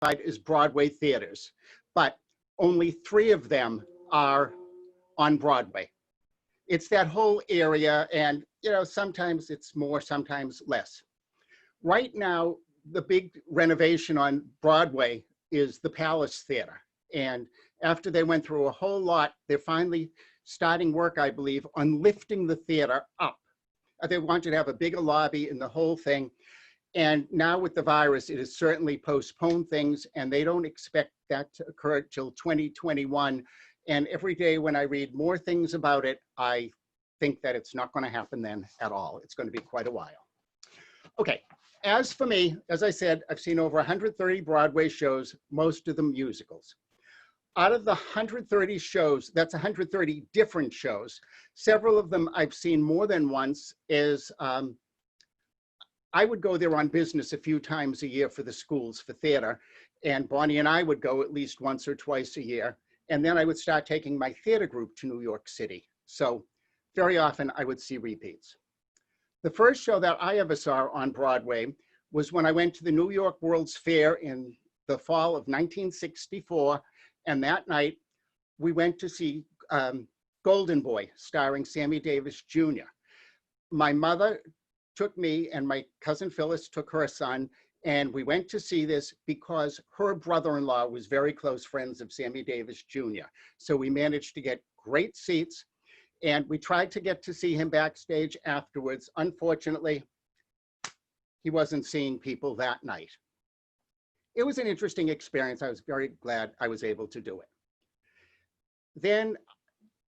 as Broadway theaters, but only 3 of them are on Broadway. It's that whole area, and sometimes it's more, sometimes less. Right now, the big renovation on Broadway is the Palace Theater. And after they went through a whole lot, they're finally starting work, I believe, on lifting the theater up. They wanted to have a bigger lobby and the whole thing. And now with the virus, it has certainly postponed things, and they don't expect that to occur till 2021. And every day when I read more things about it, I think that it's not going to happen then at all. It's going to be quite a while. Okay, as for me, as I said, I've seen over 130 Broadway shows, most of them musicals. Out of the 130 shows, that's 130 different shows. Several of them I've seen more than once. I would go there on business a few times a year for the schools for theater, and Bonnie and I would go at least once or twice a year. And then I would start taking my theater group to New York City. So very often I would see repeats. The first show that I ever saw on Broadway was when I went to the New York World's Fair in the fall of 1964. And that night we went to see Golden Boy, starring Sammy Davis Jr. My mother took me, and my cousin Phyllis took her son, and we went to see this because her brother-in-law was very close friends of Sammy Davis Jr. So we managed to get great seats, and we tried to get to see him backstage afterwards. Unfortunately, he wasn't seeing people that night. It was an interesting experience. I was very glad I was able to do it. Then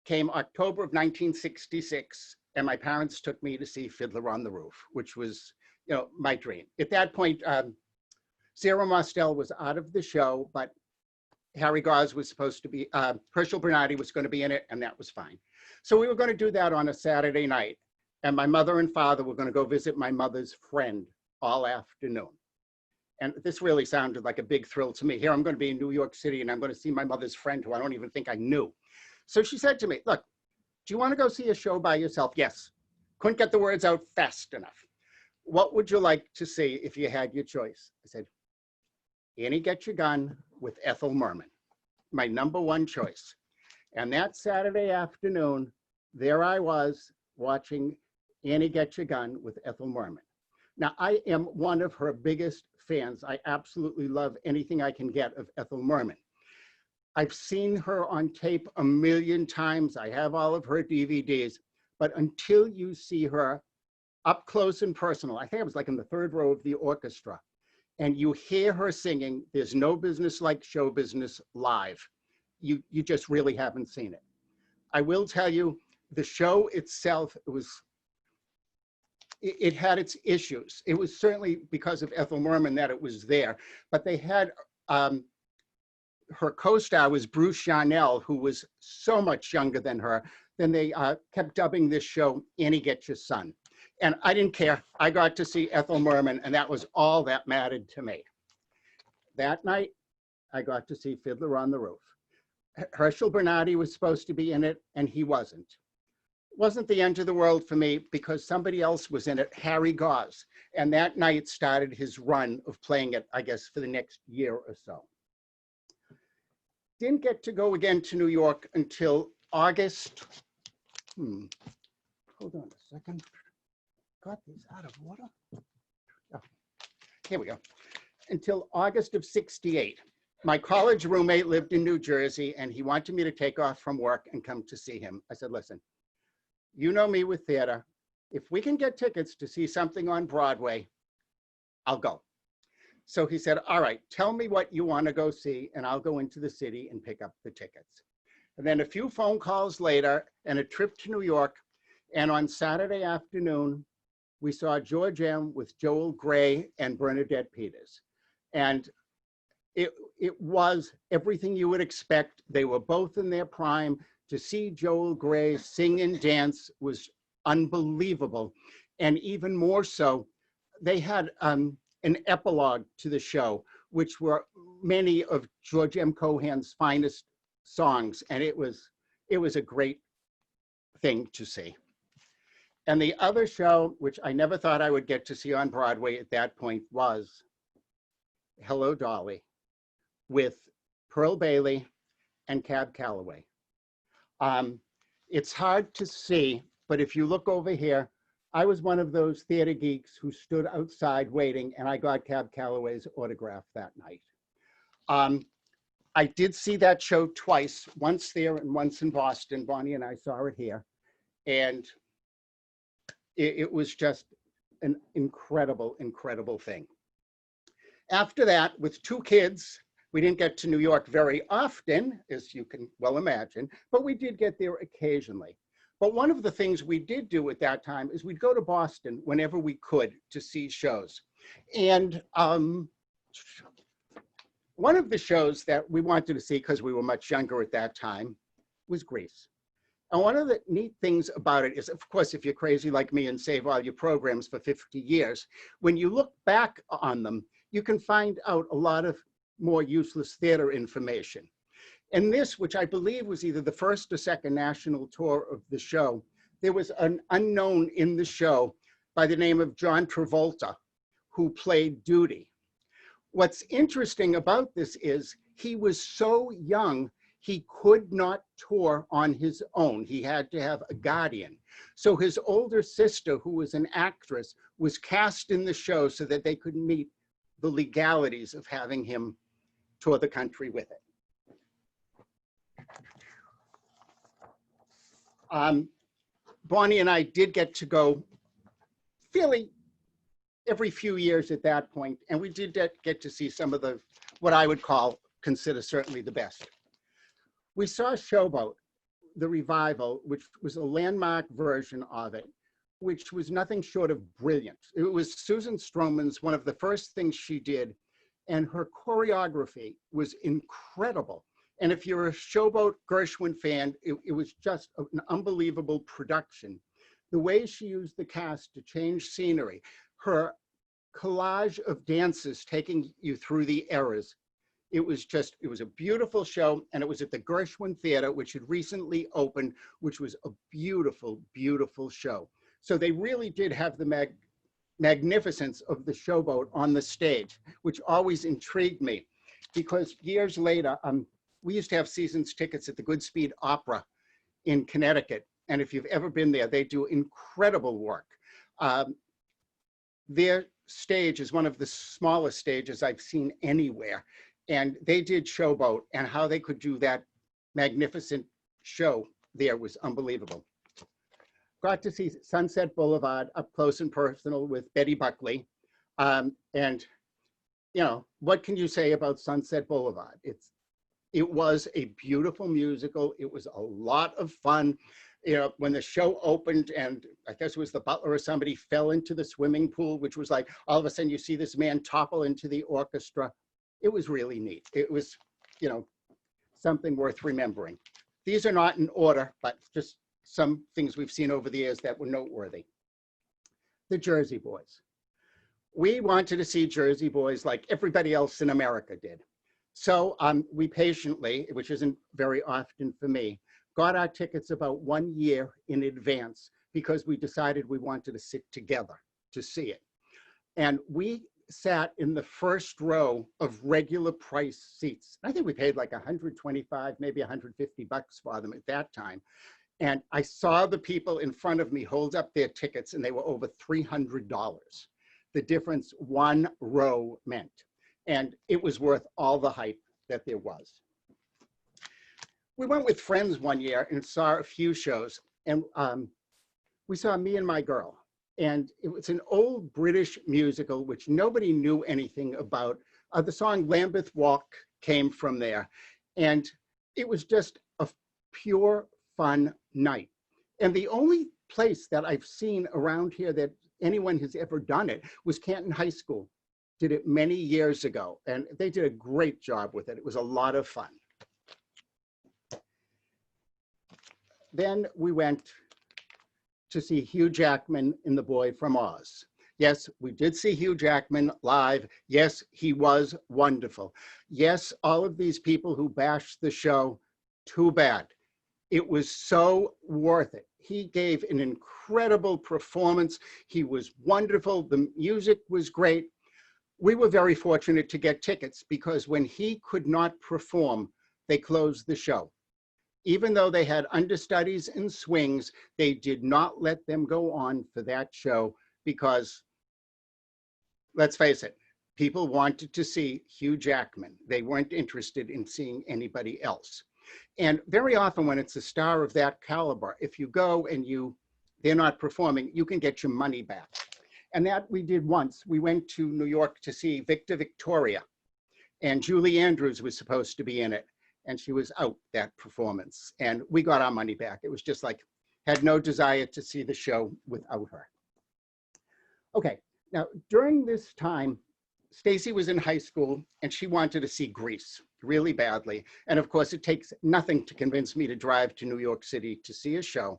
came October of 1966, and my parents took me to see Fiddler on the Roof, which was, my dream. At that point, Sarah Mostel was out of the show, but Harry Goss was supposed to be, Herschel Bernardi was going to be in it, and that was fine. So we were going to do that on a Saturday night, and my mother and father were going to go visit my mother's friend all afternoon. And this really sounded like a big thrill to me. Here I'm going to be in New York City, and I'm going to see my mother's friend who I don't even think I knew. So she said to me, look, do you want to go see a show by yourself? Yes. Couldn't get the words out fast enough. What would you like to see if you had your choice? I said, Annie, Get Your Gun with Ethel Merman, my #1 choice. And that Saturday afternoon, there I was watching Annie, Get Your Gun with Ethel Merman. Now, I am one of her biggest fans. I absolutely love anything I can get of Ethel Merman. I've seen her on tape a million times. I have all of her DVDs, but until you see her up close and personal, I think I was like in the 3rd row of the orchestra, and you hear her singing, there's no business like show business live. You just really haven't seen it. I will tell you, the show itself, it had its issues. It was certainly because of Ethel Merman that it was there, but they had, her co-star was Bruce Charnel, who was so much younger than her. Then they kept dubbing this show, Annie, Get Your Son. And I didn't care. I got to see Ethel Merman, and that was all that mattered to me. That night, I got to see Fiddler on the Roof. Herschel Bernardi was supposed to be in it, and he wasn't. It wasn't the end of the world for me because somebody else was in it, Harry Goss. And that night started his run of playing it, I guess, for the next year or so. Didn't get to go again to New York until August. Hold on a second. Got these out of order. Oh, here we go. Until August of '68. My college roommate lived in New Jersey, and he wanted me to take off from work and come to see him. I said, listen, you know me with theater. If we can get tickets to see something on Broadway, I'll go. So he said, all right, tell me what you want to go see, and I'll go into the city and pick up the tickets. And then a few phone calls later and a trip to New York. And on Saturday afternoon, we saw George M. with Joel Grey and Bernadette Peters. And it was everything you would expect. They were both in their prime. To see Joel Grey sing and dance was unbelievable. And even more so, they had an epilogue to the show, which were many of George M. Cohan's finest songs. And it was a great thing to see. And the other show, which I never thought I would get to see on Broadway at that point, was Hello, Dolly. with Pearl Bailey and Cab Calloway. It's hard to see, but if you look over here, I was one of those theater geeks who stood outside waiting, and I got Cab Calloway's autograph that night. I did see that show twice, once there and once in Boston. Bonnie and I saw it here. And it was just an incredible, incredible thing. After that, with 2 kids, we didn't get to New York very often, as you can well imagine, but we did get there occasionally. But one of the things we did do at that time is we'd go to Boston whenever we could to see shows. And one of the shows that we wanted to see, because we were much younger at that time, was Grease. And one of the neat things about it is, of course, if you're crazy like me and save all your programs for 50 years, when you look back on them, you can find out a lot of more useless theater information. And this, which I believe was either the first or second national tour of the show, there was an unknown in the show by the name of John Travolta, who played Duty. What's interesting about this is he was so young, he could not tour on his own. He had to have a guardian. So his older sister, who was an actress, was cast in the show so that they could meet the legalities of having him tour the country with it. Bonnie and I did get to go fairly every few years at that point, and we did get to see some of the, what I would consider certainly the best. We saw Showboat, the revival, which was a landmark version of it, which was nothing short of brilliant. It was Susan Stroman's, one of the first things she did, and her choreography was incredible. And if you're a Showboat Gershwin fan, it was just an unbelievable production. The way she used the cast to change scenery, her collage of dances taking you through the eras, it was a beautiful show, and it was at the Gershwin Theater, which had recently opened, which was a beautiful, beautiful show. So they really did have the magnificence of the Showboat on the stage, which always intrigued me, because years later, we used to have seasons tickets at the Goodspeed Opera in Connecticut. And if you've ever been there, they do incredible work. Their stage is one of the smallest stages I've seen anywhere. And they did Showboat, and how they could do that magnificent show there was unbelievable. Got to see Sunset Boulevard up close and personal with Betty Buckley. And, you know, what can you say about Sunset Boulevard? It was a beautiful musical. It was a lot of fun. You know, when the show opened, and I guess it was the butler or somebody fell into the swimming pool, which was like, all of a sudden you see this man topple into the orchestra. It was really neat. It was, you know, something worth remembering. These are not in order, but just some things we've seen over the years that were noteworthy. The Jersey Boys. We wanted to see Jersey Boys like everybody else in America did. So we patiently, which isn't very often for me, got our tickets about 1 year in advance because we decided we wanted to sit together to see it. And we sat in the first row of regular price seats. I think we paid like 125, maybe 150 bucks for them at that time. And I saw the people in front of me hold up their tickets, and they were over $300. The difference 1 row meant. And it was worth all the hype that there was. We went with friends one year and saw a few shows, and we saw Me and My Girl. And it was an old British musical, which nobody knew anything about. The song Lambeth Walk came from there. And it was just a pure fun night. And the only place that I've seen around here that anyone has ever done it was Canton High School. Did it many years ago, and they did a great job with it. It was a lot of fun. Then we went to see Hugh Jackman in The Boy from Oz. Yes, we did see Hugh Jackman live. Yes, he was wonderful. Yes, all of these people who bashed the show, too bad. It was so worth it. He gave an incredible performance. He was wonderful. The music was great. We were very fortunate to get tickets because when he could not perform, they closed the show. Even though they had understudies and swings, they did not let them go on for that show because, let's face it, people wanted to see Hugh Jackman. They weren't interested in seeing anybody else. And very often when it's a star of that caliber, if you go and they're not performing, you can get your money back. And that we did once. We went to New York to see Victor Victoria, and Julie Andrews was supposed to be in it, and she was out that performance. And we got our money back. It was just like, had no desire to see the show without her. Okay, now during this time, Stacy was in high school and she wanted to see Grease really badly. And of course, it takes nothing to convince me to drive to New York City to see a show.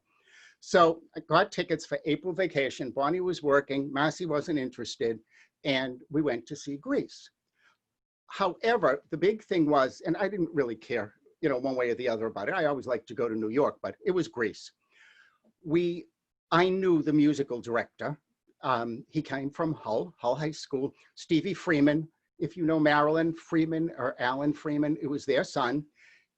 So I got tickets for April vacation. Bonnie was working, Marcy wasn't interested, and we went to see Grease. However, the big thing was, and I didn't really care, one way or the other about it. I always liked to go to New York, but it was Grease. I knew the musical director. He came from Hull High School, Stevie Freeman. If you know Marilyn Freeman or Alan Freeman, it was their son,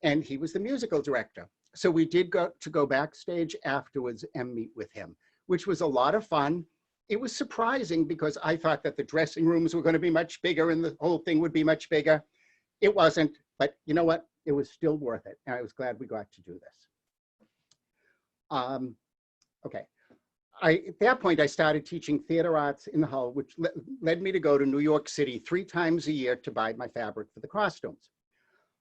and he was the musical director. So we did go backstage afterwards and meet with him, which was a lot of fun. It was surprising because I thought that the dressing rooms were going to be much bigger and the whole thing would be much bigger. It wasn't, but you know what? It was still worth it. And I was glad we got to do this. Okay. At that point, I started teaching theater arts in Hull, which led me to go to New York City 3 times a year to buy my fabric for the costumes.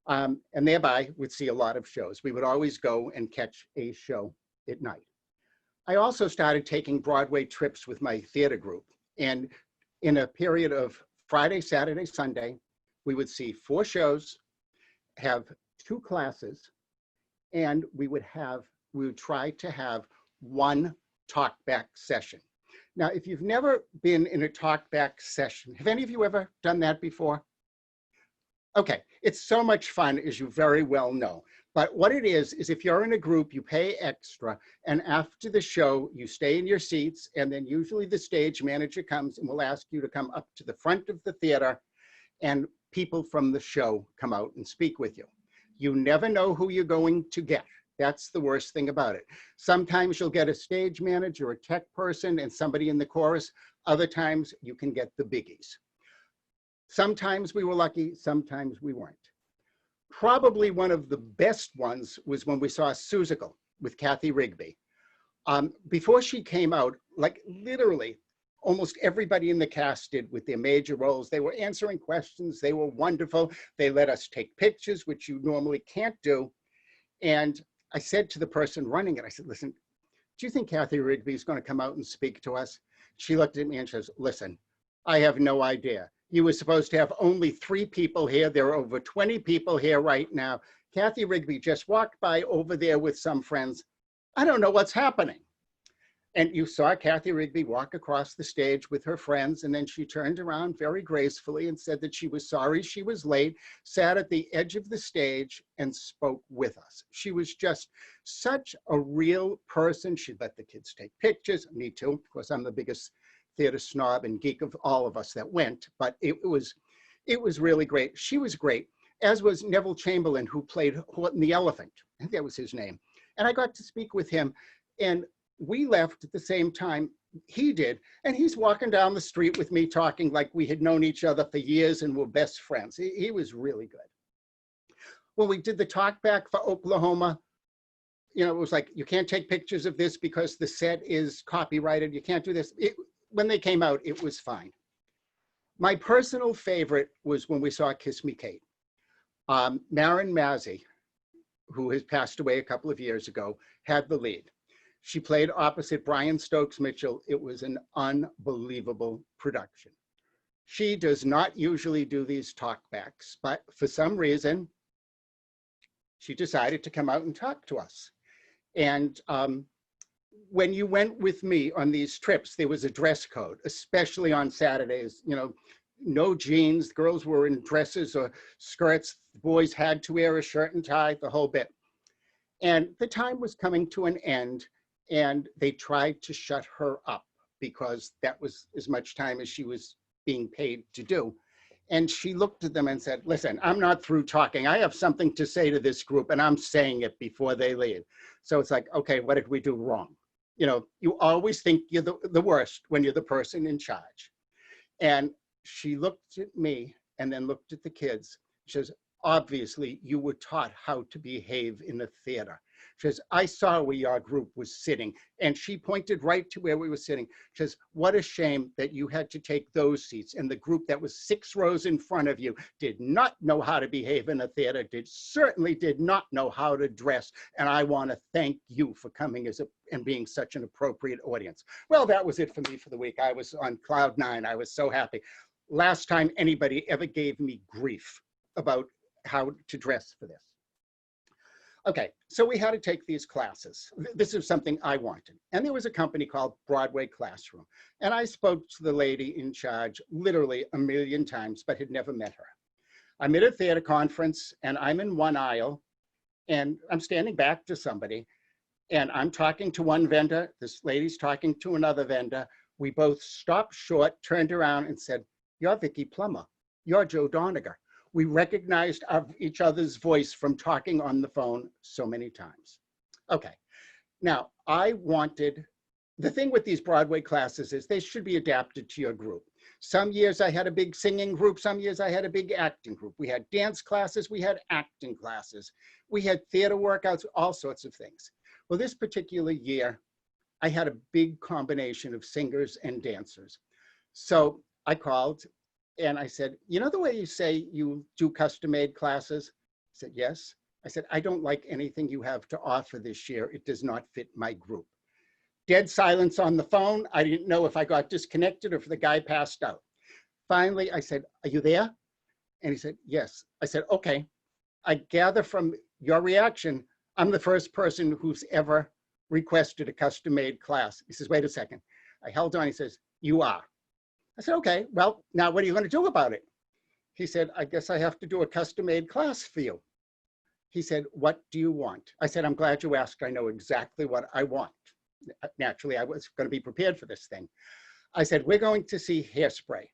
And thereby would see a lot of shows. We would always go and catch a show at night. I also started taking Broadway trips with my theater group. And in a period of Friday, Saturday, Sunday, we would see 4 shows, have 2 classes, and we would try to have 1 talkback session. Now, if you've never been in a talkback session, have any of you ever done that before? Okay, it's so much fun, as you very well know. But what it is if you're in a group, you pay extra, and after the show, you stay in your seats, and then usually the stage manager comes and will ask you to come up to the front of the theater, and people from the show come out and speak with you. You never know who you're going to get. That's the worst thing about it. Sometimes you'll get a stage manager, a tech person, and somebody in the chorus. Other times you can get the biggies. Sometimes we were lucky, sometimes we weren't. Probably one of the best ones was when we saw Seussical with Kathy Rigby. Before she came out, like literally almost everybody in the cast did with their major roles. They were answering questions, they were wonderful. They let us take pictures, which you normally can't do. And I said to the person running it, I said, listen, do you think Kathy Rigby is going to come out and speak to us? She looked at me and she says, listen, I have no idea. You were supposed to have only 3 people here. There are over 20 people here right now. Kathy Rigby just walked by over there with some friends. I don't know what's happening. And you saw Kathy Rigby walk across the stage with her friends, and then she turned around very gracefully and said that she was sorry she was late, sat at the edge of the stage and spoke with us. She was just such a real person. She'd let the kids take pictures, me too. Of course, I'm the biggest theater snob and geek of all of us that went, but it was really great. She was great, as was Neville Chamberlain, who played Horton the Elephant. I think that was his name. And I got to speak with him, and we left at the same time he did, and he's walking down the street with me talking like we had known each other for years and were best friends. He was really good. When we did the talkback for Oklahoma, it was like, you can't take pictures of this because the set is copyrighted. You can't do this. When they came out, it was fine. My personal favorite was when we saw Kiss Me Kate. Marin Mazzie, who has passed away a couple of years ago, had the lead. She played opposite Brian Stokes Mitchell. It was an unbelievable production. She does not usually do these talkbacks, but for some reason, she decided to come out and talk to us. And when you went with me on these trips, there was a dress code, especially on Saturdays, no jeans. The girls were in dresses or skirts. The boys had to wear a shirt and tie, the whole bit. And the time was coming to an end, and they tried to shut her up because that was as much time as she was being paid to do. And she looked at them and said, listen, I'm not through talking. I have something to say to this group and I'm saying it before they leave. So it's like, okay, what did we do wrong? You know, you always think you're the worst when you're the person in charge. And she looked at me and then looked at the kids. She says, obviously you were taught how to behave in the theater. She says, I saw where your group was sitting. And she pointed right to where we were sitting. She says, what a shame that you had to take those seats. And the group that was 6 rows in front of you did not know how to behave in a theater, certainly did not know how to dress. And I want to thank you for coming and being such an appropriate audience. Well, that was it for me for the week. I was on cloud 9. I was so happy. Last time anybody ever gave me grief about how to dress for this. Okay, so we had to take these classes. This is something I wanted. And there was a company called Broadway Classroom. And I spoke to the lady in charge literally a million times, but had never met her. I'm at a theater conference and I'm in one aisle and I'm standing back to somebody and I'm talking to one vendor. This lady's talking to another vendor. We both stopped short, turned around and said, you're Vicki Plummer. You're Joe Doniger. We recognized each other's voice from talking on the phone so many times. Okay, now the thing with these Broadway classes is they should be adapted to your group. Some years I had a big singing group, some years I had a big acting group. We had dance classes, we had acting classes. We had theater workouts, all sorts of things. Well, this particular year, I had a big combination of singers and dancers. So I called and I said, you know the way you say you do custom-made classes? I said, yes. I said, I don't like anything you have to offer this year. It does not fit my group. Dead silence on the phone. I didn't know if I got disconnected or if the guy passed out. Finally, I said, are you there? And he said, yes. I said, okay. I gather from your reaction, I'm the first person who's ever requested a custom-made class. He says, wait a second. I held on. He says, you are. I said, okay, well, now what are you going to do about it? He said, I guess I have to do a custom-made class for you. He said, what do you want? I said, I'm glad you asked. I know exactly what I want. Naturally, I was going to be prepared for this thing. I said, we're going to see Hairspray.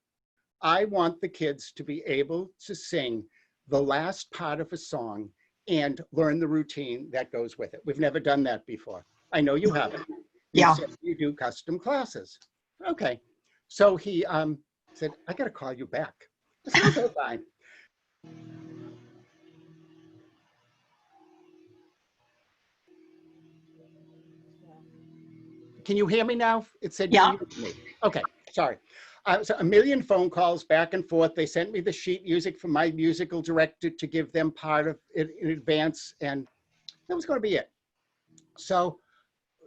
I want the kids to be able to sing the last part of a song and learn the routine that goes with it. We've never done that before. I know you haven't. You said you do custom classes. Okay. So he said, I got to call you back. I said, okay, fine. Can you hear me now? It said you muted me. Okay, sorry. So a million phone calls back and forth. They sent me the sheet music from my musical director to give them part of it in advance, and that was going to be it. So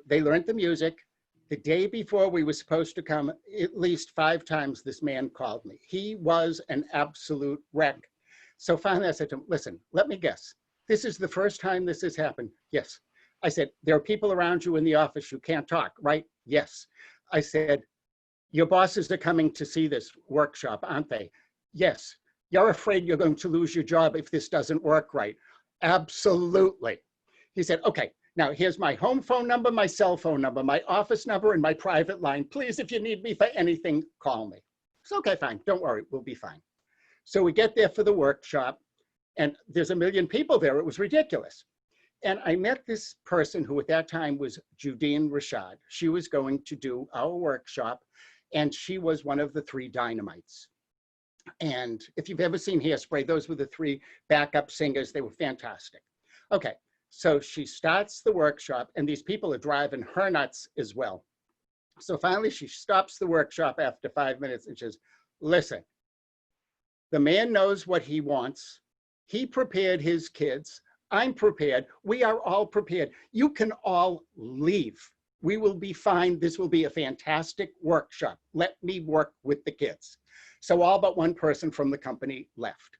they learned the music. The day before we were supposed to come, at least 5 times this man called me. He was an absolute wreck. So finally I said to him, listen, let me guess. This is the first time this has happened? Yes. I said, there are people around you in the office who can't talk, right? Yes. I said, your bosses are coming to see this workshop, aren't they? Yes. You're afraid you're going to lose your job if this doesn't work right. Absolutely. He said, okay. Now, here's my home phone number, my cell phone number, my office number, and my private line. Please, if you need me for anything, call me. It's okay, fine. Don't worry. We'll be fine. So we get there for the workshop, and there's a million people there. It was ridiculous. And I met this person who at that time was Judine Rashad. She was going to do our workshop, and she was one of the 3 Dynamites. And if you've ever seen Hairspray, those were the 3 backup singers. They were fantastic. Okay. So she starts the workshop and these people are driving her nuts as well. So finally she stops the workshop after 5 minutes and says, listen, the man knows what he wants. He prepared his kids. I'm prepared. We are all prepared. You can all leave. We will be fine. This will be a fantastic workshop. Let me work with the kids. So all but one person from the company left.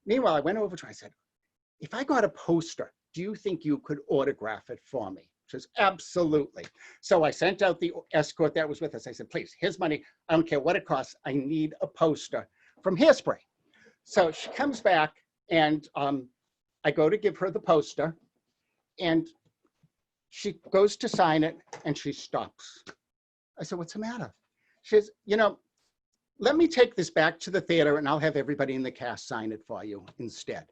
Meanwhile, I went over to her, I said, if I got a poster, do you think you could autograph it for me? She says, absolutely. So I sent out the escort that was with us. I said, please, here's money. I don't care what it costs. I need a poster from Hairspray. So she comes back and I go to give her the poster and she goes to sign it and she stops. I said, what's the matter? She says, you know, let me take this back to the theater and I'll have everybody in the cast sign it for you instead.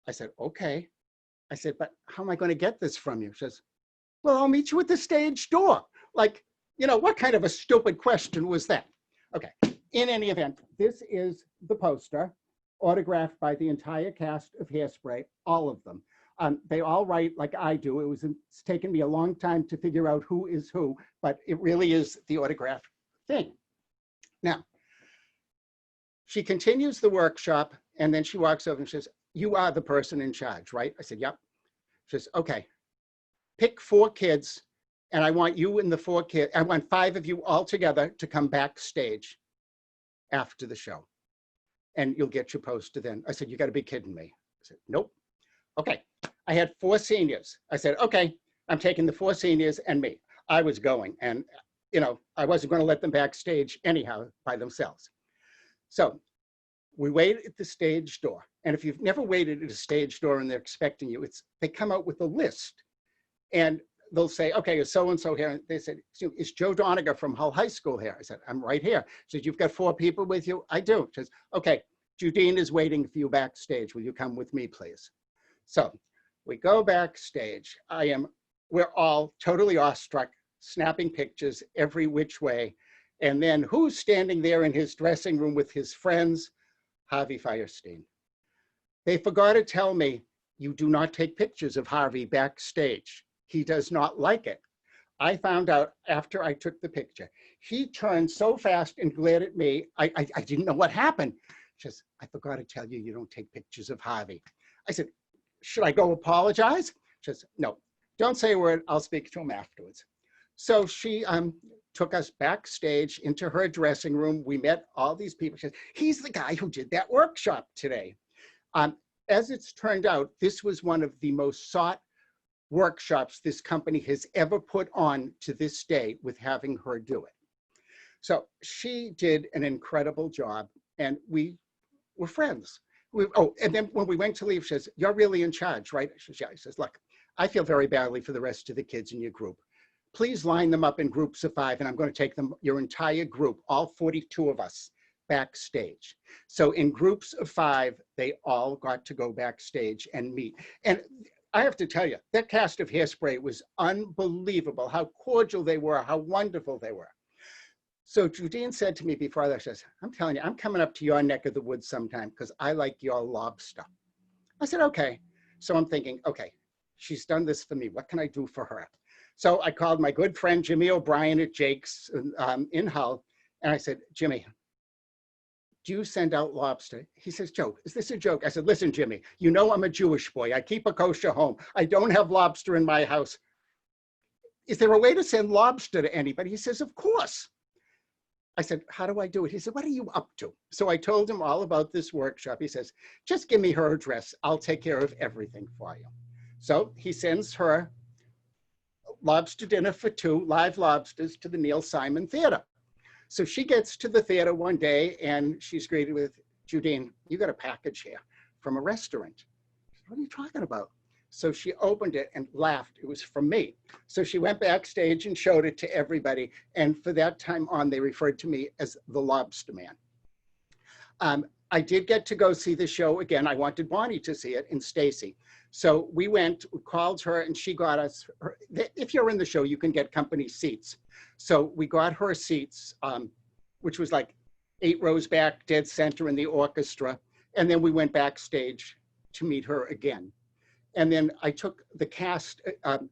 I said, okay. I said, but how am I going to get this from you? She says, well, I'll meet you at the stage door. Like, what kind of a stupid question was that? Okay, in any event, this is the poster, autographed by the entire cast of Hairspray, all of them. They all write like I do. It's taken me a long time to figure out who is who, but it really is the autograph thing. Now, she continues the workshop, and then she walks over and says, you are the person in charge, right? I said, yep. She says, okay, pick 4 kids, and I want you and the 4 kids, I want 5 of you all together to come backstage after the show, and you'll get your poster then. I said, you got to be kidding me. I said, nope. Okay, I had 4 seniors. I said, okay, I'm taking the 4 seniors and me. I was going, and I wasn't going to let them backstage anyhow by themselves. So we wait at the stage door. And if you've never waited at a stage door and they're expecting you, they come out with a list and they'll say, okay, is so-and-so here? And they said, is Joe Doniger from Hull High School here? I said, I'm right here. She said, you've got 4 people with you? I do. She says, okay, Judine is waiting for you backstage. Will you come with me, please? So we go backstage. We're all totally awestruck, snapping pictures every which way. And then who's standing there in his dressing room with his friends? Harvey Fierstein. They forgot to tell me, you do not take pictures of Harvey backstage. He does not like it. I found out after I took the picture. He turned so fast and glared at me, I didn't know what happened. She says, I forgot to tell you, you don't take pictures of Harvey. I said, should I go apologize? She says, no, don't say a word. I'll speak to him afterwards. So she took us backstage into her dressing room. We met all these people. She says, he's the guy who did that workshop today. As it's turned out, this was one of the most sought workshops this company has ever put on to this day with having her do it. So she did an incredible job and we were friends. And then when we went to leave, she says, you're really in charge, right? She says, yeah. She says, look, I feel very badly for the rest of the kids in your group. Please line them up in groups of 5 and I'm going to take them, your entire group, all 42 of us, backstage. So in groups of 5, they all got to go backstage and meet. And I have to tell you, that cast of Hairspray was unbelievable, how cordial they were, how wonderful they were. So Judine said to me before that, she says, I'm telling you, I'm coming up to your neck of the woods sometime because I like your lobster. I said, okay. So I'm thinking, okay, she's done this for me. What can I do for her? So I called my good friend, Jimmy O'Brien at Jake's in Hull. And I said, Jimmy, do you send out lobster? He says, Joe, is this a joke? I said, listen, Jimmy, you know I'm a Jewish boy. I keep a kosher home. I don't have lobster in my house. Is there a way to send lobster to anybody? He says, of course. I said, how do I do it? He said, what are you up to? So I told him all about this workshop. He says, just give me her address. I'll take care of everything for you. So he sends her lobster dinner for 2 live lobsters to the Neil Simon Theater. So she gets to the theater one day and she's greeted with, Judine, you got a package here from a restaurant. What are you talking about? So she opened it and laughed. It was from me. So she went backstage and showed it to everybody. And for that time on, they referred to me as the Lobster Man. I did get to go see the show again. I wanted Bonnie to see it and Stacy. So we went, we called her and she got us, if you're in the show, you can get company seats. So we got her seats, which was like 8 rows back, dead center in the orchestra. And then we went backstage to meet her again. And then I took the cast,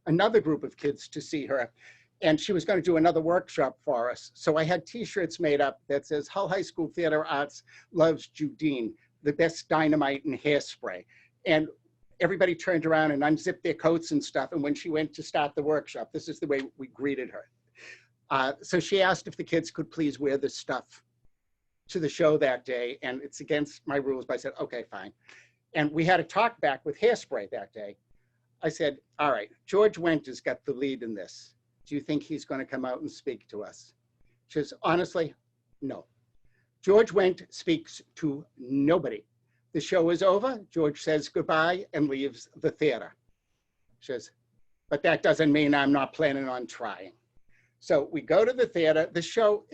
another group of kids to see her. And she was going to do another workshop for us. So I had t-shirts made up that says, Hull High School Theater Arts loves Judine, the best dynamite in Hairspray. And everybody turned around and unzipped their coats and stuff. And when she went to start the workshop, this is the way we greeted her. So she asked if the kids could please wear this stuff to the show that day. And it's against my rules, but I said, okay, fine. And we had a talk back with Hairspray that day. I said, all right, George Wendt has got the lead in this. Do you think he's going to come out and speak to us? She says, honestly, no. George Wendt speaks to nobody. The show is over. George says goodbye and leaves the theater. She says, but that doesn't mean I'm not planning on trying. So we go to the theater, the show,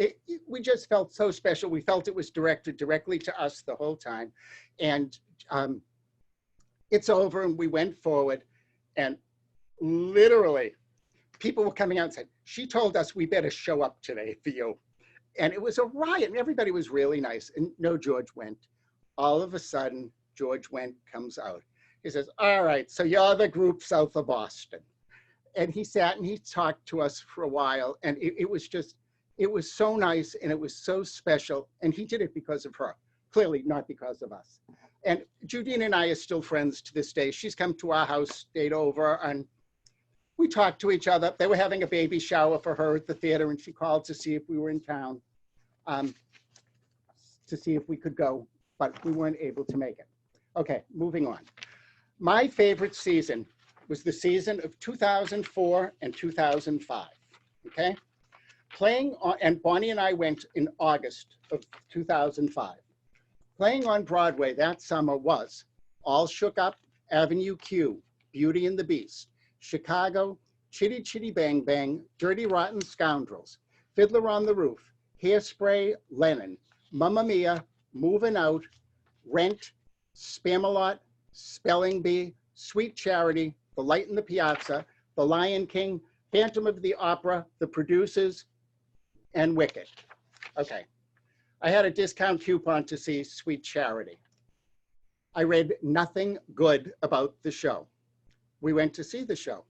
we just felt so special. We felt it was directed directly to us the whole time. And it's over and we went forward and literally people were coming out and said, she told us we better show up today for you. And it was a riot and everybody was really nice. And no, George went. All of a sudden, George Wendt comes out. He says, all right, so you're the group south of Boston. And he sat and he talked to us for a while. And it was just, it was so nice and it was so special. And he did it because of her, clearly not because of us. And Judine and I are still friends to this day. She's come to our house, stayed over, and we talked to each other. They were having a baby shower for her at the theater and she called to see if we were in town, to see if we could go, but we weren't able to make it. Okay, moving on. My favorite season was the season of 2004 and 2005, okay? Playing on, and Bonnie and I went in August of 2005. Playing on Broadway that summer was All Shook Up, Avenue Q, Beauty and the Beast, Chicago, Chitty Chitty Bang Bang, Dirty Rotten Scoundrels, Fiddler on the Roof, Hairspray, Lennon, Mamma Mia, Moving Out, Rent, Spamalot, Spelling Bee, Sweet Charity, The Light in the Piazza, The Lion King, Phantom of the Opera, The Producers, and Wicked. Okay, I had a discount coupon to see Sweet Charity. I read nothing good about the show. We went to see the show.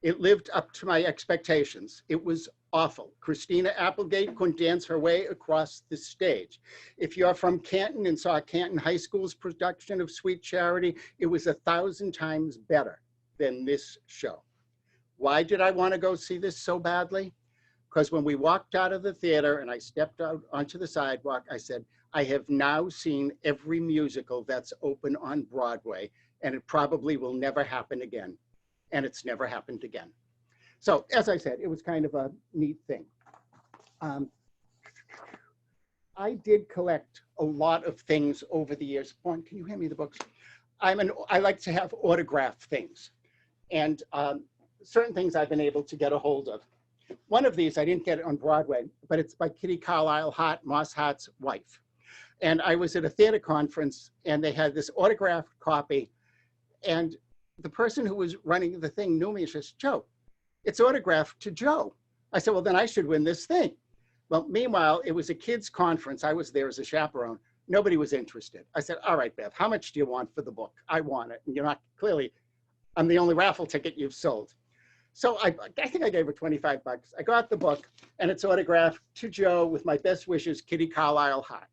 It lived up to my expectations. It was awful. Christina Applegate couldn't dance her way across the stage. If you're from Canton and saw Canton High School's production of Sweet Charity, it was 1,000 times better than this show. Why did I want to go see this so badly? Because when we walked out of the theater and I stepped out onto the sidewalk, I said, I have now seen every musical that's open on Broadway, and it probably will never happen again. And it's never happened again. So as I said, it was kind of a neat thing. I did collect a lot of things over the years. Vaughn, can you hand me the books? I like to have autograph things. And certain things I've been able to get a hold of. One of these, I didn't get it on Broadway, but it's by Kitty Carlisle Hart, Moss Hart's wife. And I was at a theater conference and they had this autographed copy. And the person who was running the thing knew me and says, Joe, it's autographed to Joe. I said, well, then I should win this thing. Well, meanwhile, it was a kids' conference. I was there as a chaperone. Nobody was interested. I said, all right, Bev, how much do you want for the book? I want it. And you're not, clearly, I'm the only raffle ticket you've sold. So I think I gave her 25 bucks. I got the book and it's autographed to Joe with my best wishes, Kitty Carlisle Hart.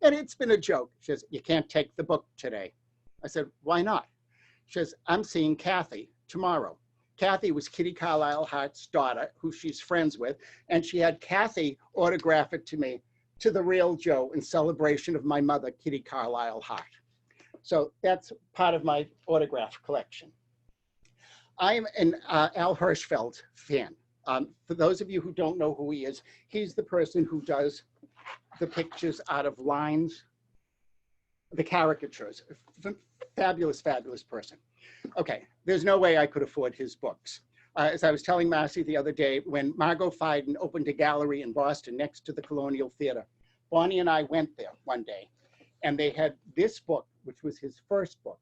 And it's been a joke. She says, you can't take the book today. I said, why not? She says, I'm seeing Kathy tomorrow. Kathy was Kitty Carlisle Hart's daughter, who she's friends with, and she had Kathy autograph it to me, to the real Joe, in celebration of my mother, Kitty Carlisle Hart. So that's part of my autograph collection. I'm an Al Hirschfeld fan. For those of you who don't know who he is, he's the person who does the pictures out of lines, the caricatures. Fabulous, fabulous person. Okay, there's no way I could afford his books. As I was telling Marcy the other day, when Margot Fiden opened a gallery in Boston next to the Colonial Theater, Bonnie and I went there one day, and they had this book, which was his first book.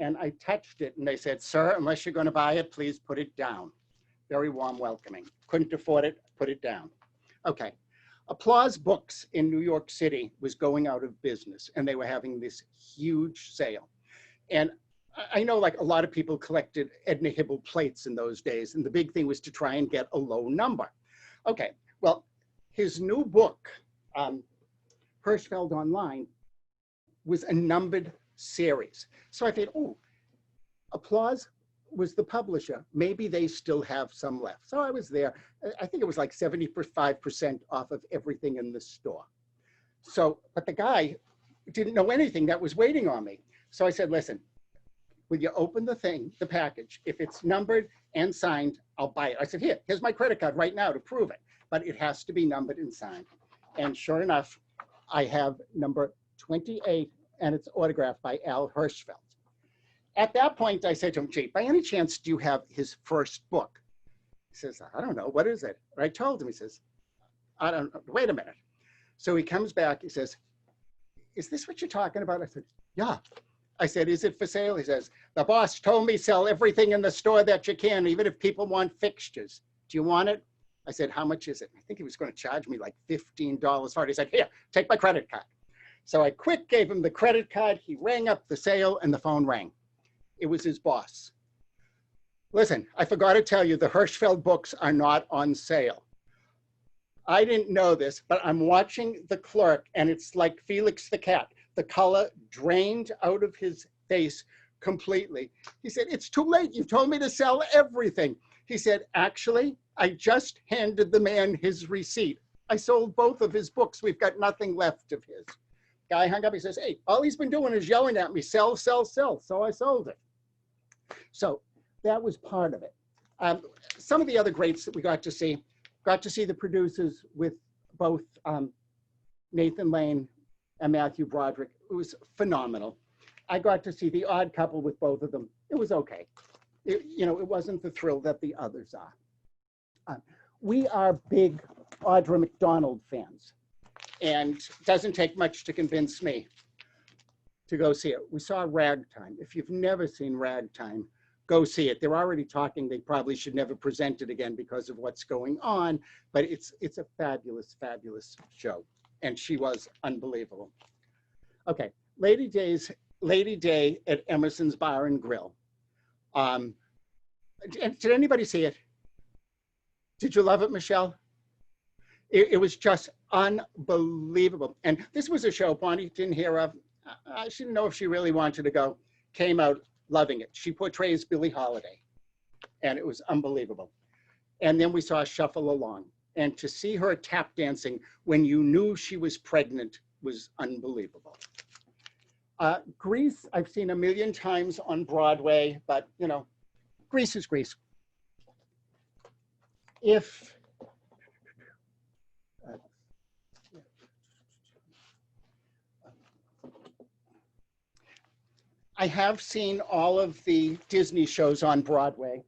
And I touched it, and they said, sir, unless you're going to buy it, please put it down. Very warm welcoming. Couldn't afford it, put it down. Okay. Applause Books in New York City was going out of business, and they were having this huge sale. And I know, like, a lot of people collected Edna Hibble plates in those days, and the big thing was to try and get a low number. Okay, well, his new book, Hirschfeld Online, was a numbered series. So I thought, oh, Applause was the publisher. Maybe they still have some left. So I was there. I think it was like 75% off of everything in the store. So, but the guy didn't know anything that was waiting on me. So I said, listen, will you open the thing, the package? If it's numbered and signed, I'll buy it. I said, here's my credit card right now to prove it. But it has to be numbered and signed. And sure enough, I have number 28, and it's autographed by Al Hirschfeld. At that point, I said to him, gee, by any chance, do you have his first book? He says, I don't know, what is it? And I told him, he says, I don't know, wait a minute. So he comes back, he says, is this what you're talking about? I said, yeah. I said, is it for sale? He says, the boss told me sell everything in the store that you can, even if people want fixtures. Do you want it? I said, how much is it? I think he was going to charge me like $15 for it. He said, here, take my credit card. So I quick gave him the credit card. He rang up the sale and the phone rang. It was his boss. Listen, I forgot to tell you, the Hirschfeld books are not on sale. I didn't know this, but I'm watching the clerk and it's like Felix the cat. The color drained out of his face completely. He said, it's too late. You told me to sell everything. He said, actually, I just handed the man his receipt. I sold both of his books. We've got nothing left of his. Guy hung up. He says, hey, all he's been doing is yelling at me, sell, sell, sell. So I sold it. So that was part of it. Some of the other greats that we got to see the producers with both Nathan Lane and Matthew Broderick. It was phenomenal. I got to see The Odd Couple with both of them. It was okay. It wasn't the thrill that the others are. We are big Audra McDonald fans, and it doesn't take much to convince me to go see it. We saw Ragtime. If you've never seen Ragtime, go see it. They're already talking they probably should never present it again because of what's going on, but it's a fabulous, fabulous show. And she was unbelievable. Okay, Lady Day at Emerson's Bar and Grill. Did anybody see it? Did you love it, Michelle? It was just unbelievable. And this was a show Bonnie didn't hear of. She didn't know if she really wanted to go. Came out loving it. She portrays Billie Holiday, and it was unbelievable. And then we saw Shuffle Along. And to see her tap dancing when you knew she was pregnant was unbelievable. Grease, I've seen a million times on Broadway, but Grease is Grease. I have seen all of the Disney shows on Broadway,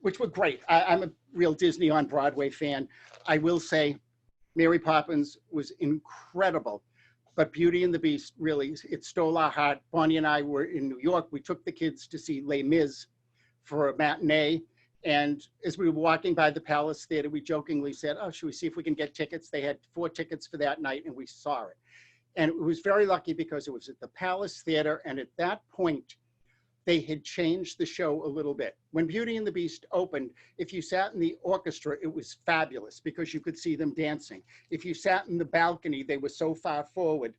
which were great. I'm a real Disney on Broadway fan. I will say Mary Poppins was incredible, but Beauty and the Beast really, it stole our heart. Bonnie and I were in New York. We took the kids to see Les Mis for a matinee. And as we were walking by the Palace Theater, we jokingly said, oh, should we see if we can get tickets? They had 4 tickets for that night and we saw it. And it was very lucky because it was at the Palace Theater. And at that point, they had changed the show a little bit. When Beauty and the Beast opened, if you sat in the orchestra, it was fabulous because you could see them dancing. If you sat in the balcony, they were so far forward,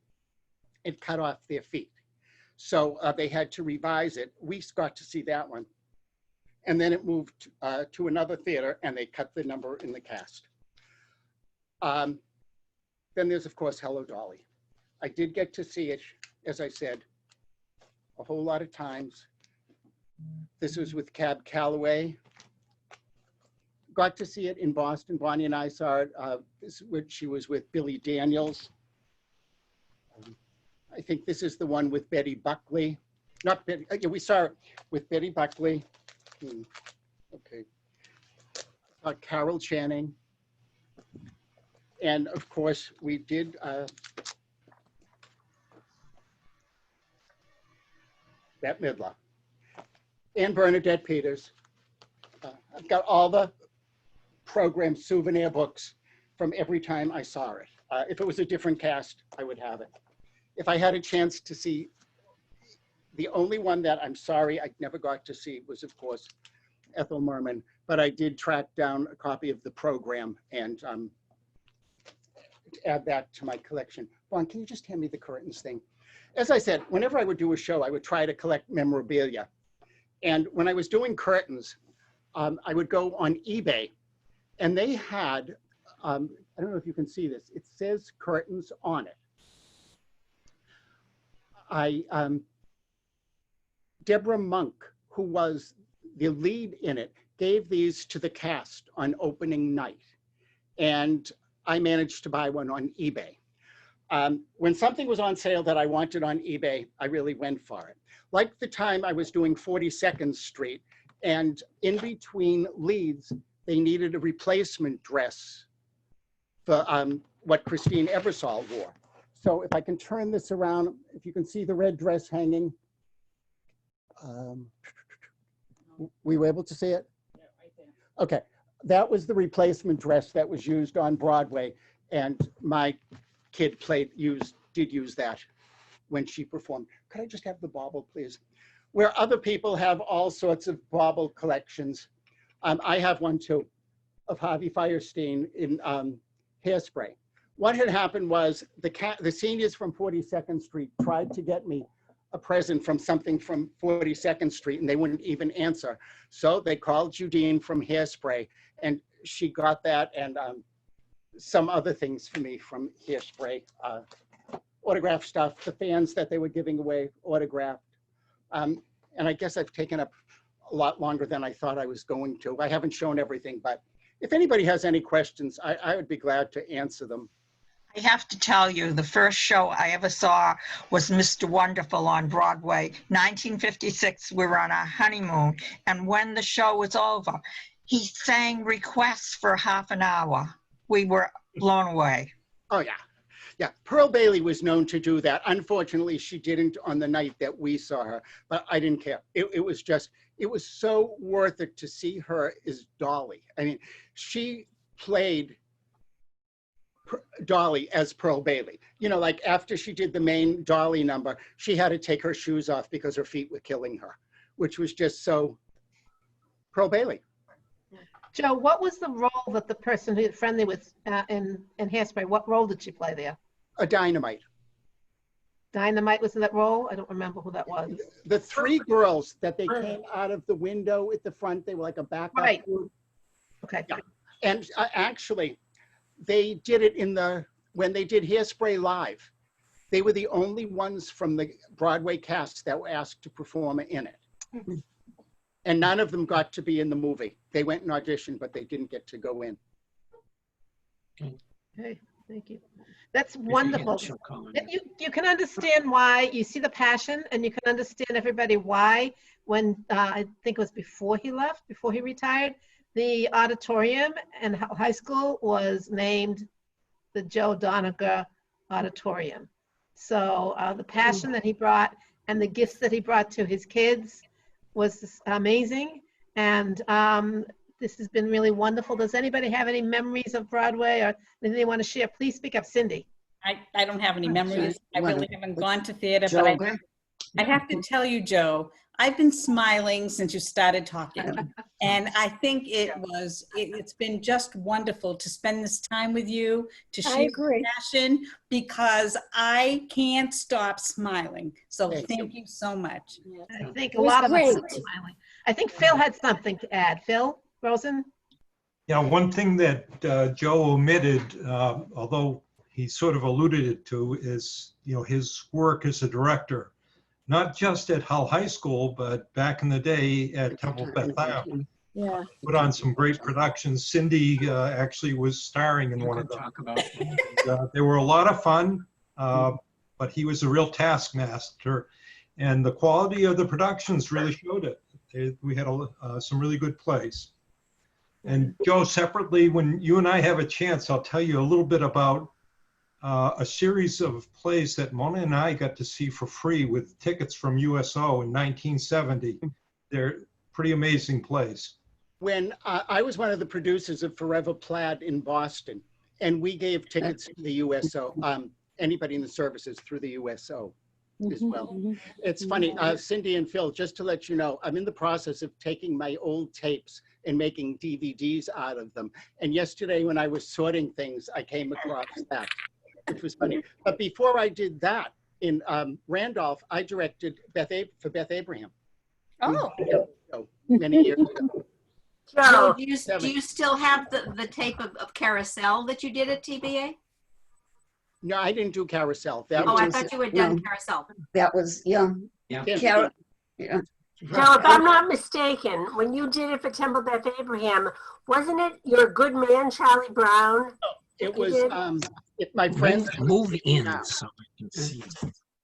it cut off their feet. So they had to revise it. We got to see that one. And then it moved to another theater and they cut the number in the cast. Then there's, of course, Hello, Dolly. I did get to see it, as I said, a whole lot of times. This was with Cab Calloway. Got to see it in Boston. Bonnie and I saw it. She was with Billy Daniels. I think this is the one with Betty Buckley. Not Betty, we saw it with Betty Buckley. Okay. Carol Channing. And of course, we did Bette Midler and Bernadette Peters. I've got all the program souvenir books from every time I saw it. If it was a different cast, I would have it. If I had a chance to see, the only one that I'm sorry I never got to see was, of course, Ethel Merman, but I did track down a copy of the program and add that to my collection. Vaughn, can you just hand me the curtains thing? As I said, whenever I would do a show, I would try to collect memorabilia. And when I was doing curtains, I would go on eBay and they had, I don't know if you can see this, it says curtains on it. Deborah Monk, who was the lead in it, gave these to the cast on opening night. And I managed to buy one on eBay. When something was on sale that I wanted on eBay, I really went for it. Like the time I was doing 42nd Street And in between leads, they needed a replacement dress for what Christine Ebersol wore. So if I can turn this around, if you can see the red dress hanging. We were able to see it? Yeah, right there. Okay, that was the replacement dress that was used on Broadway, and my kid did use that when she performed. Could I just have the bauble, please? Where other people have all sorts of bauble collections, I have one too, of Harvey Fierstein in Hairspray. What had happened was the seniors from 42nd Street tried to get me a present from something from 42nd Street, and they wouldn't even answer. So they called Judine from Hairspray, and she got that and some other things for me from Hairspray. Autograph stuff, the fans that they were giving away autographed. And I guess I've taken up a lot longer than I thought I was going to. I haven't shown everything, but if anybody has any questions, I would be glad to answer them. I have to tell you, the first show I ever saw was Mr. Wonderful on Broadway. 1956, we were on our honeymoon. And when the show was over, he sang requests for half an hour. We were blown away. Oh, yeah. Yeah, Pearl Bailey was known to do that. Unfortunately, she didn't on the night that we saw her, but I didn't care. It was so worth it to see her as Dolly. I mean, she played Dolly as Pearl Bailey. You know, like after she did the main Dolly number, she had to take her shoes off because her feet were killing her, which was just so Pearl Bailey. Joe, what was the role that the person who friendly with in Hairspray, what role did she play there? A Dynamite. Dynamite was in that role? I don't remember who that was. The three girls that they came out of the window at the front, they were like a backup Right. group. Okay. Yeah. And actually, they did it when they did Hairspray Live. They were the only ones from the Broadway cast that were asked to perform in it. Mm-hmm. And none of them got to be in the movie. They went and auditioned, but they didn't get to go in. Okay, thank you. That's wonderful. You can understand why, you see the passion, and you can understand everybody why when, I think it was before he left, before he retired, the auditorium and high school was named the Joe Doniger Auditorium. So the passion that he brought and the gifts that he brought to his kids was amazing. And this has been really wonderful. Does anybody have any memories of Broadway or anything they want to share? Please speak up, Cindy. I don't have any memories. I really haven't gone to theater, but I have to tell you, Joe, I've been smiling since you started talking. And I think it's been just wonderful to spend this time with you, to share your passion, because I can't stop smiling. So thank you so much. I think a lot of us are smiling. I think Phil had something to add. Phil Rosen? Yeah, one thing that Joe omitted, although he sort of alluded it to, is his work as a director, not just at Hull High School, but back in the day at Temple Beth Am. Yeah, put on some great productions. Cindy actually was starring in one of them. They were a lot of fun, but he was a real taskmaster, and the quality of the productions really showed it. We had some really good plays. And Joe, separately, when you and I have a chance, I'll tell you a little bit about a series of plays that Mona and I got to see for free with tickets from USO in 1970. They're pretty amazing plays. When I was one of the producers of Forever Plaid in Boston, and we gave tickets to the USO, anybody in the services through the USO as well. It's funny, Cindy and Phil, just to let you know, I'm in the process of taking my old tapes and making DVDs out of them. And yesterday when I was sorting things, I came across that, which was funny. But before I did that, in Randolph, I directed for Beth Abraham. Oh. Many years ago. Joe, do you still have the tape of Carousel that you did at TBA? No, I didn't do Carousel. I thought you had done Carousel. That was, yeah. Yeah. Yeah. Joe, if I'm not mistaken, when you did it for Temple Beth Abraham, wasn't it your good man, Charlie Brown? It was my friend. Move in so I can see.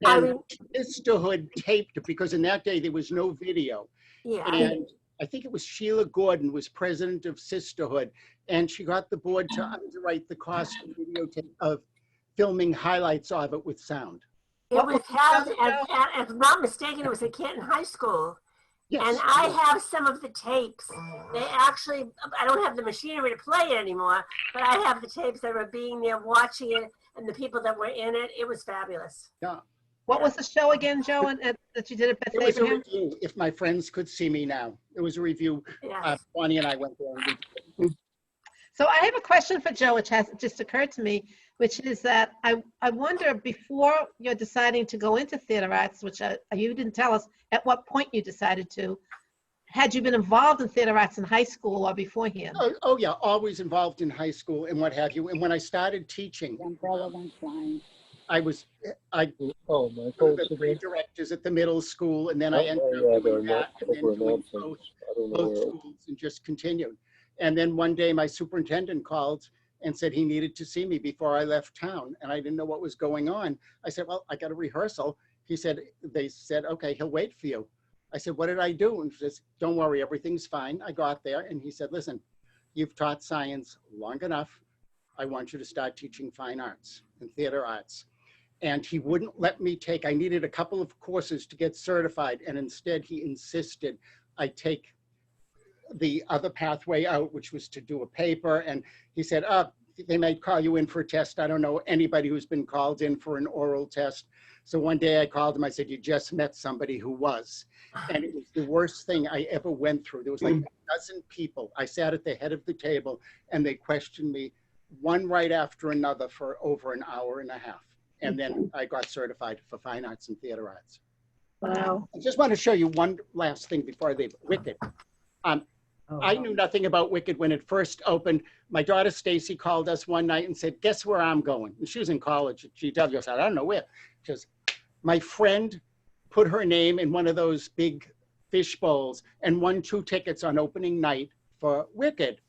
And Sisterhood taped it because in that day there was no video. Yeah. And I think it was Sheila Gordon was president of Sisterhood, and she got the board to underwrite the cost of videotape of filming highlights of it with sound. It was held, if I'm not mistaken, it was at Canton High School. Yes. And I have some of the tapes. They actually, I don't have the machinery to play it anymore, but I have the tapes that were being there watching it and the people that were in it. It was fabulous. Yeah. What was the show again, Joe, that you did at Beth It was a Abraham? review, If My Friends Could See Me Now. It was a review. Yes. Bonnie and I went there. And So I have a question for Joe, which has just occurred to me, which is that I wonder, before you're deciding to go into theater arts, which you didn't tell us at what point you decided to, had you been involved in theater arts in high school or beforehand? oh yeah, always involved in high school and what have you. And when I started teaching, I was the three directors at the middle school, and then I ended up doing that, and then doing both schools, and just continued. And then one day my superintendent called and said he needed to see me before I left town, and I didn't know what was going on. I said, well, I got a rehearsal. They said, okay, he'll wait for you. I said, what did I do? And he says, don't worry, everything's fine. I got there, and he said, listen, you've taught science long enough. I want you to start teaching fine arts and theater arts. And he wouldn't let me I needed a couple of courses to get certified, and instead he insisted I take the other pathway out, which was to do a paper. And he said, they might call you in for a test. I don't know anybody who's been called in for an oral test. So one day I called him, I said, you just met somebody who was. And it was the worst thing I ever went through. There was like a dozen people. I sat at the head of the table, and they questioned me one right after another for over an hour and a half. And then I got certified for fine arts and theater arts. Wow. I just want to show you one last thing before I leave. Wicked. I knew nothing about Wicked when it first opened. My daughter Stacy called us one night and said, guess where I'm going? And she was in college at GW. I said, I don't know where. She goes, my friend put her name in one of those big fish bowls and won 2 tickets on opening night for Wicked.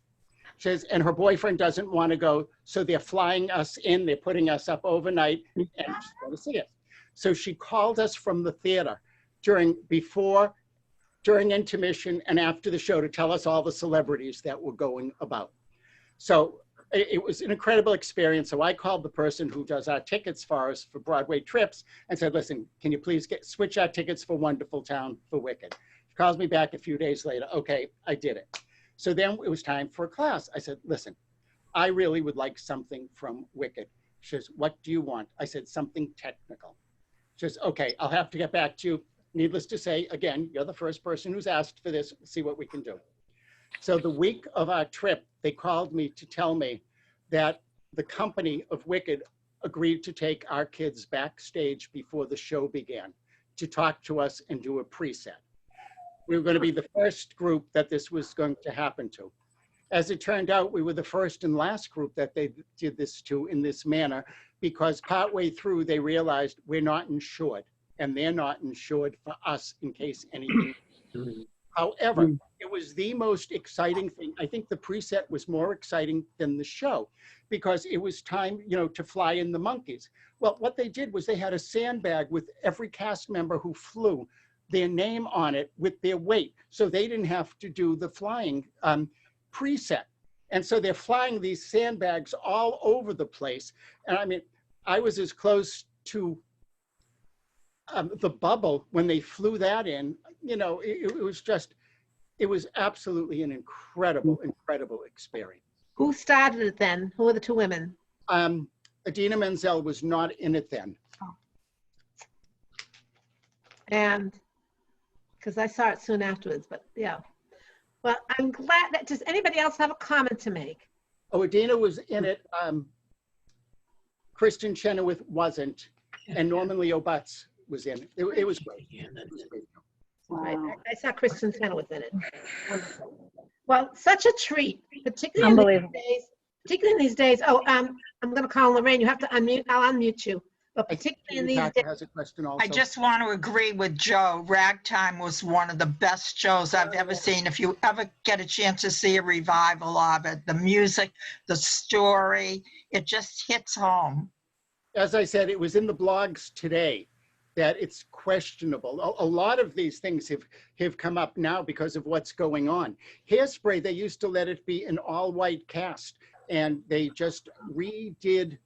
She says, and her boyfriend doesn't want to go, so they're flying us in, they're putting us up overnight, and she's going to see it. So she called us from the theater during intermission, and after the show to tell us all the celebrities that were going about. So it was an incredible experience. So I called the person who does our tickets for us for Broadway trips and said, listen, can you please switch our tickets for Wonderful Town for Wicked? She calls me back a few days later. Okay, I did it. So then it was time for a class. I said, listen, I really would like something from Wicked. She says, what do you want? I said, something technical. She says, okay, I'll have to get back to you. Needless to say, again, you're the first person who's asked for this. We'll see what we can do. So the week of our trip, they called me to tell me that the company of Wicked agreed to take our kids backstage before the show began to talk to us and do a preset. We were going to be the first group that this was going to happen to. As it turned out, we were the first and last group that they did this to in this manner, because partway through they realized we're not insured, and they're not insured for us in case anything. However, it was the most exciting thing. I think the preset was more exciting than the show, because it was time, to fly in the monkeys. Well, what they did was they had a sandbag with every cast member who flew, their name on it with their weight. So they didn't have to do the flying preset. And so they're flying these sandbags all over the place. And I mean, I was as close to the bubble when they flew that in, it was absolutely an incredible experience. Who started it then? Who were the 2 women? Adina Menzel was not in it then. Oh. And because I saw it soon afterwards, but yeah. Well, I'm glad that, does anybody else have a comment to make? Oh, Adina was in it. Kristen Chenoweth wasn't, and Norman Leo Butts was in it. It was great. Right. I saw Kristen Chenoweth in it. Wonderful. Well, such a treat, particularly in these days. Oh, I'm going to call Lorraine. You have to unmute. I'll unmute you. But particularly in these days. Has a question also. I just want to agree with Joe. Ragtime was one of the best shows I've ever seen. If you ever get a chance to see a revival of it, the music, the story, it just hits home. As I said, it was in the blogs today that it's questionable. A lot of these things have come up now because of what's going on. Hairspray, they used to let it be an all-white cast, and they just redid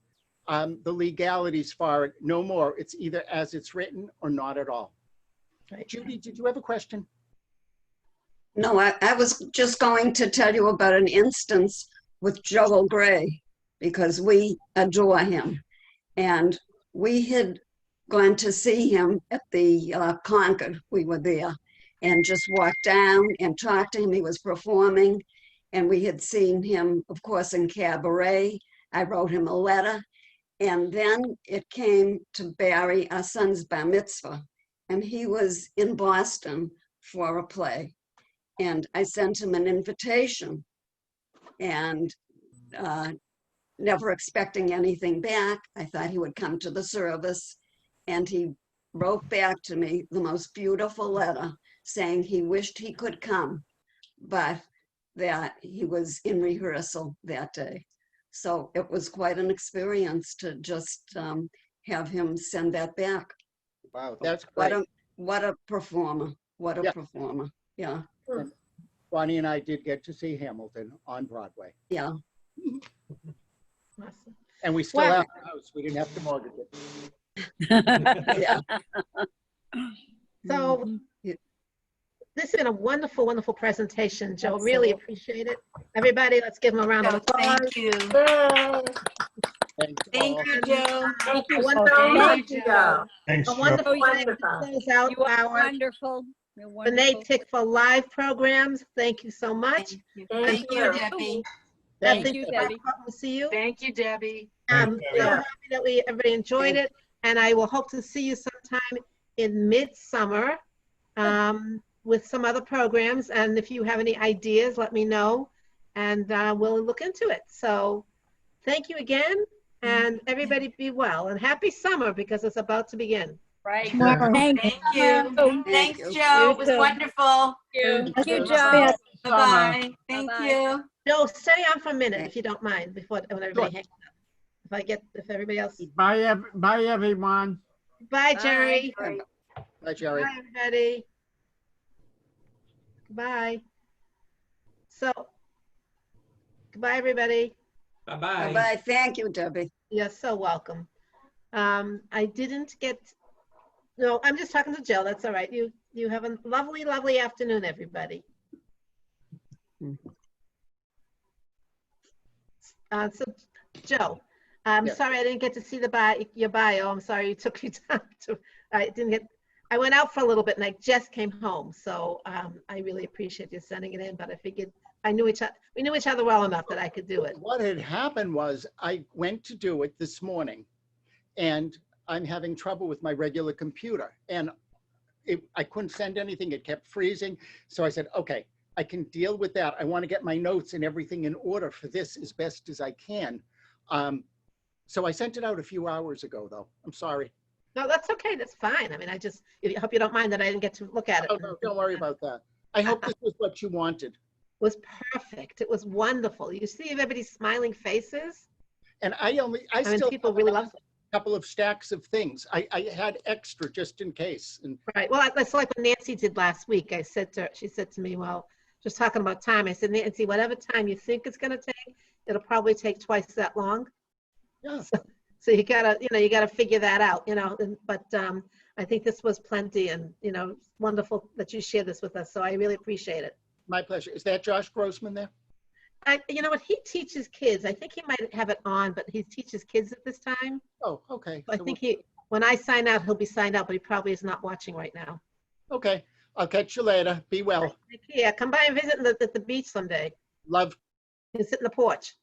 the legalities for it. No more. It's either as it's written or not at all. Right. Judy, did you have a question? No, I was just going to tell you about an instance with Joel Gray, because we adore him. And we had gone to see him at the Concord. We were there and just walked down and talked to him. He was performing, and we had seen him, of course, in Cabaret. I wrote him a letter. And then it came to Barry, our son's bar mitzvah, and he was in Boston for a play. And I sent him an invitation, and never expecting anything back. I thought he would come to the service, and he wrote back to me the most beautiful letter saying he wished he could come, but that he was in rehearsal that day. So it was quite an experience to just have him send that back. Wow, that's great. What a performer. What a Yeah. performer. Yeah. And Bonnie and I did get to see Hamilton on Broadway. Yeah. Awesome. And we still Wow. have the house. We didn't have to mortgage it. Yeah. So this has been a wonderful, wonderful presentation, Joe. Really appreciate it. Everybody, let's give him a round of applause. Thank you. Thanks, Thank all. you, Joe. Thank you A so wonderful much, night, Joe. Thanks, A Joe. wonderful night to Wonderful. close out You are our wonderful. You're Renee wonderful. Tivkah live programs. Thank you so much. Thank you, Debbie. Thank Thank you, Debbie. We'll see you. Thank you, Debbie. I'm Thanks, so Debbie. happy that everybody enjoyed it, and I will hope to see you sometime in midsummer with some other programs. And if you have any ideas, let me know, and we'll look into it. So thank you again, and everybody be well, and happy summer because it's about to begin. Right. Thank you. Thanks, Joe. It was You too. wonderful. Thank you, Joe. Bye-bye. Thank Bye-bye. you. Joe, stay on for a minute if you don't mind when everybody hangs up. If everybody else. Bye, bye, everyone. Bye, Jerry. Bye, Jerry. Bye, everybody. Goodbye. So, goodbye, everybody. Bye-bye. Bye-bye. Thank you, Debbie. You're so welcome. I didn't get, no, I'm just talking to Jill. That's all right. You have a lovely, lovely afternoon, everybody. So, Joe, I'm Yeah. sorry I didn't get to see your bio. I'm sorry you took your time to. I went out for a little bit and I just came home, so I really appreciate you sending it in. But I figured we knew each other well enough that I could do it. What had happened was I went to do it this morning, and I'm having trouble with my regular computer, and I couldn't send anything. It kept freezing. So I said, okay, I can deal with that. I want to get my notes and everything in order for this as best as I can. So I sent it out a few hours ago, though. I'm sorry. No, that's okay. That's fine. I mean, I hope you don't mind that I didn't get to look at it. Oh, no, don't worry about that. I hope this was what you wanted. It was perfect. It was wonderful. You see everybody's smiling faces. And I mean, still people have really love it. a couple of stacks of things. I had extra just in case. And Right. Well, that's like what Nancy did last week. She said to me, well, just talking about time. I said, Nancy, whatever time you think it's going to take, it'll probably take twice that long. yeah, So you gotta figure that out, but I think this was plenty, and, it's wonderful that you share this with us. So I really appreciate it. my pleasure. Is that Josh Grossman there? You know what? He teaches kids. I think he might have it on, but he teaches kids at this time. Oh, okay. I So think when I sign out, he'll be signed out, but he probably is not watching right now. okay. I'll catch you later. Be well. Yeah, come by and visit at the beach someday. Love. You can sit in the porch.